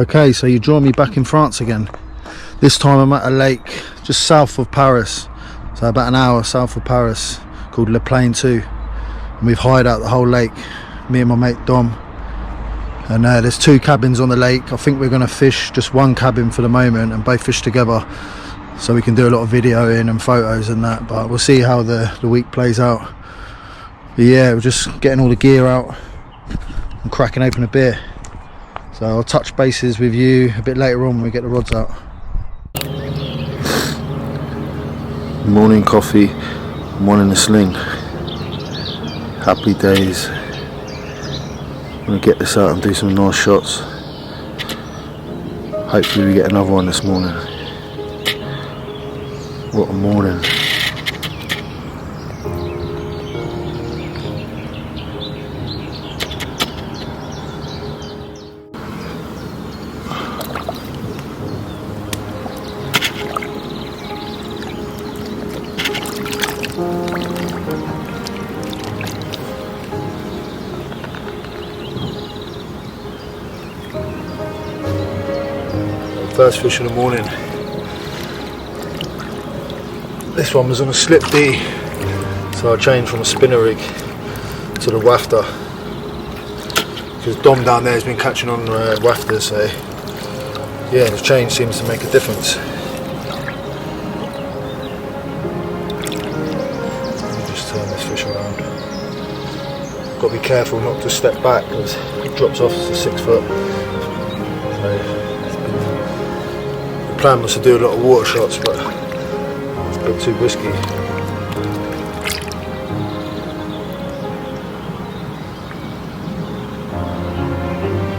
Okay, so you join me back in France again. This time I'm at a lake just south of Paris, so about an hour south of Paris, called plaine 2. And we've hired out the whole lake, me and my mate Dom. And there's 2 cabins on the lake. I think we're going to fish just one cabin for the moment and both fish together, so we can do a lot of videoing and photos and that, but we'll see how the week plays out. But yeah, we're just getting all the gear out and cracking open a beer. So I'll touch bases with you a bit later on when we get the rods out. Morning coffee, one in the sling. Happy days. I'm gonna get this out and do some nice shots. Hopefully we get another one this morning. What a morning. First fish of the morning. This one was on a slip D, so I changed from a spinner rig to the wafter, because Dom down there has been catching on wafters, so yeah, the change seems to make a difference. Let me just turn this fish around. Got to be careful not to step back because it drops off to 6 foot. So, the plan was to do a lot of water shots, but it's a bit too risky.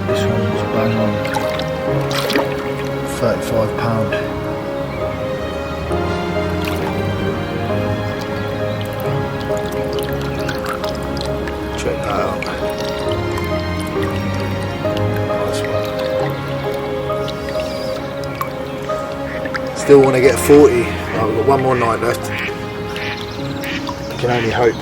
This one was bang on £35. Check that out. Nice one. Still want to get 40. Right, we've got one more night left. I can only hope.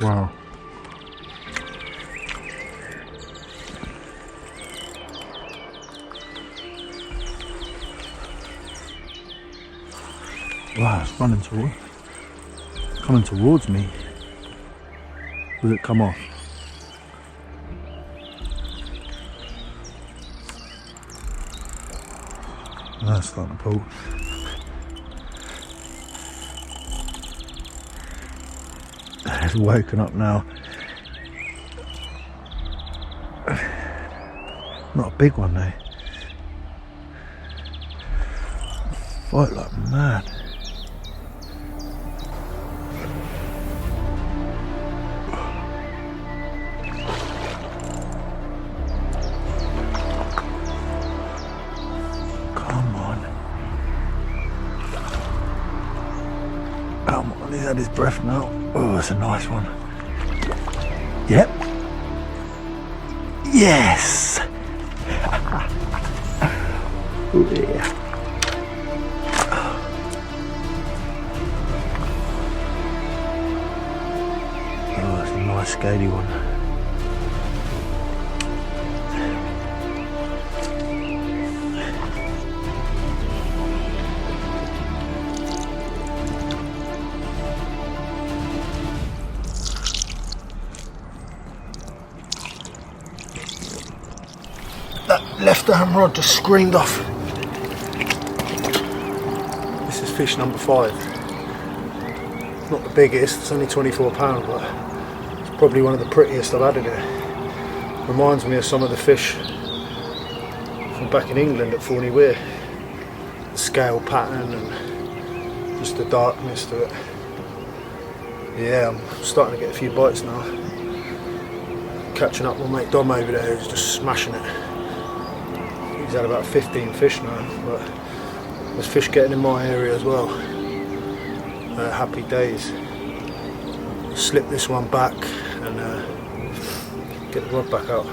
Wow. Wow, it's running coming towards me. Will it come off? Oh, it's starting to pull. It's woken up now. Not a big one though. Fight like mad. Come on. Come on, he's had his breath now. Oh, that's a nice one. Yep. Yes. Oh, yeah. Oh, that's a nice scaly one. That left arm rod just screamed off. This fish number 5. Not the biggest, it's only 24 pound, but it's probably one of the prettiest I've had in it. Reminds me of some of the fish from back in England at Thorny Weir. The scale pattern and just the darkness to it. Yeah, I'm starting to get a few bites now. Catching up with mate Dom over there, who's just smashing it. He's had about 15 fish now, but there's fish getting in my area as well. Happy days. Slip this one back and get the rod back out.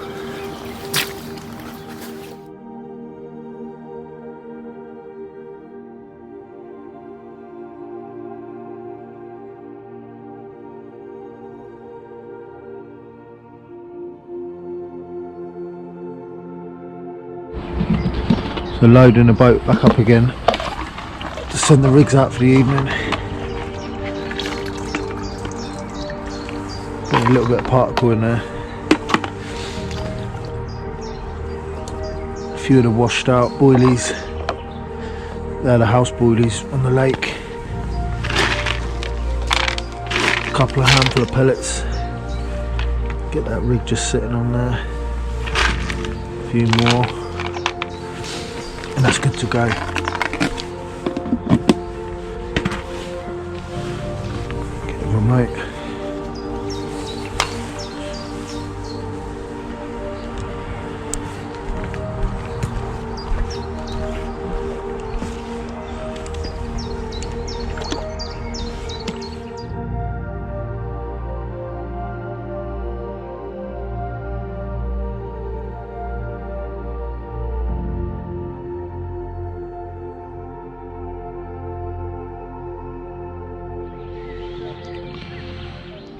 So loading the boat back up again to send the rigs out for the evening. Got a little bit of particle in there. A few of the washed out boilies. They're the house boilies on the lake. A couple of handful of pellets. Get that rig just sitting on there. A few more. And that's good to go. Get the remote.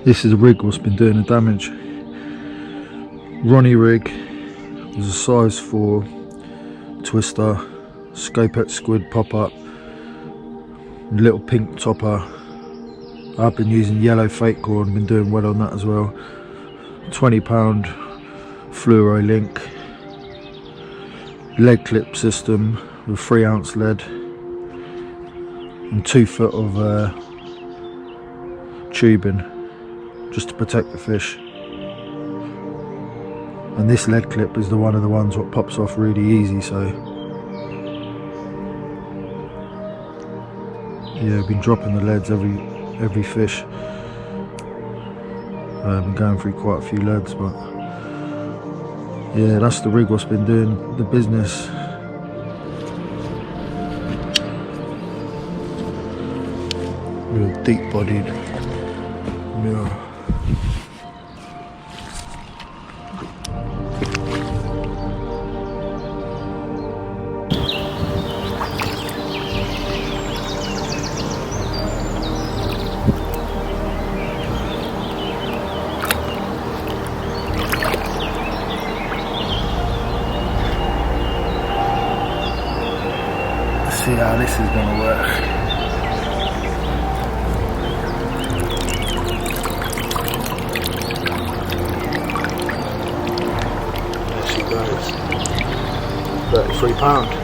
This is a rig what's been doing the damage. Ronnie rig was a size 4 twister, scopex squid pop up, little pink topper. I've been using yellow fake core and been doing well on that as well. 20 pound fluoro link, lead clip system with 3 ounce lead and 2 foot of tubing, just to protect the fish. And this lead clip is one of the ones what pops off really easy, so yeah, I've been dropping the leads every fish. I've been going through quite a few leads, but yeah, that's the rig what's been doing the business. Real deep bodied mirror. See how this is going to work. There she goes. £33.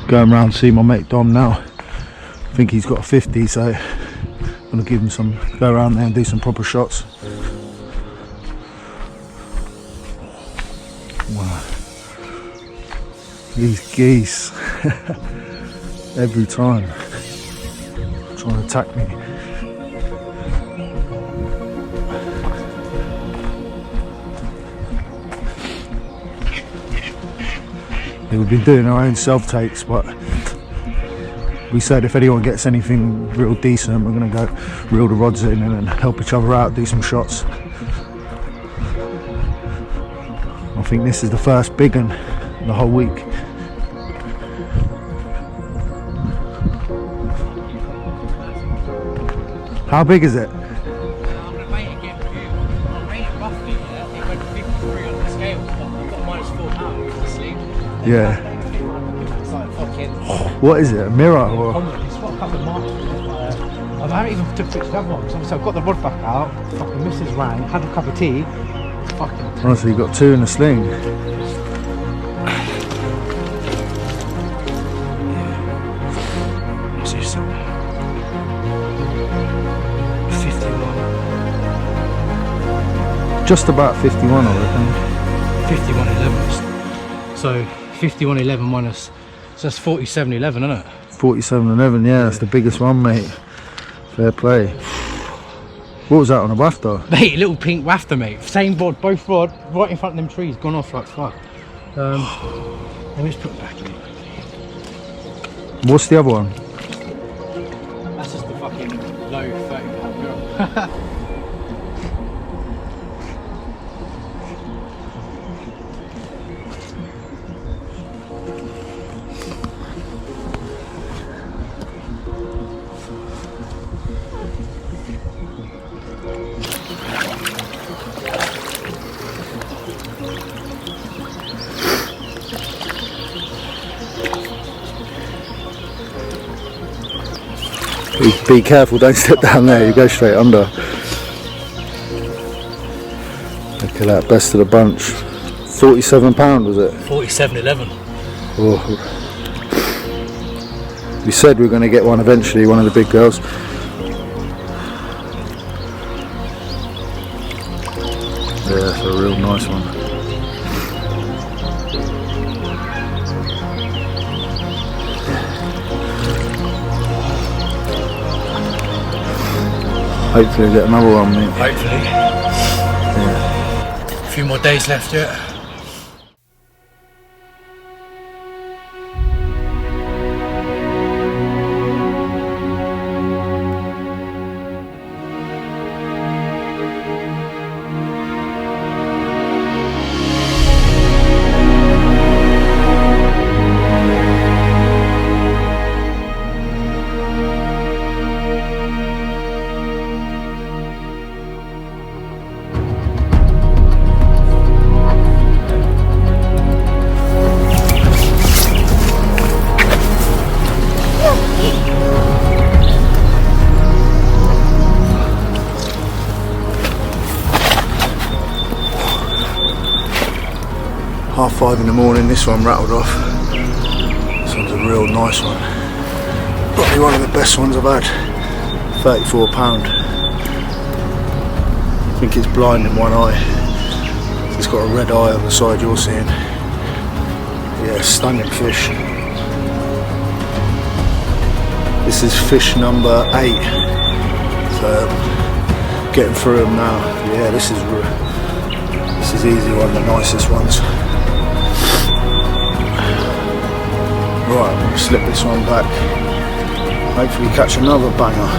Going round to see my mate Dom now. I think he's got a 50, so I'm gonna give him some, go around there and do some proper shots. Wow. These geese, every time, trying to attack me. We've been doing our own self-takes, but we said if anyone gets anything real decent, we're going to go reel the rods in and help each other out, do some shots. I think this is the first big one the whole week. How big is it? I'm going to weigh it again for you. I weighed it roughly, it went 53 on the scale, but I've got -4 pounds. Yeah. It's like fucking. What is it? A mirror or? It's got a couple of marks. I haven't even took pictures of that one. So I've got the rod back out. Fucking Mrs. rang, had a cup of tea. Fucking. Oh, so you got 2 in the sling. What's this? 51. Just about 51, I reckon. 51.11. So 51.11 minus. So that's 47.11, isn't it? 47.11, yeah, that's the biggest one, mate. Fair play. What was that on a wafter? Mate, little pink wafter, mate. Same rod, both rod, right in front of them trees, gone off like fuck. Let me just put it back in. What's the other one? That's just the fucking low 30-pound girl. Be careful, don't step down there, you go straight under. Look at that, best of the bunch. £47 was it? 47.11. Oh. We said we were going to get one eventually, one of the big girls. Yeah, that's a real nice one. Hopefully we'll get another one, mate. Hopefully. Yeah. A few more days left yet. Half 5 in the morning, this one rattled off. This one's a real nice one. Probably one of the best ones I've had. £34. I think it's blind in one eye. It's got a red eye on the side you're seeing. Yeah, stunning fish. This is fish number 8. So getting through them now. Yeah, this is easily one of the nicest ones. Right, I'm going to slip this one back. Hopefully catch another banger.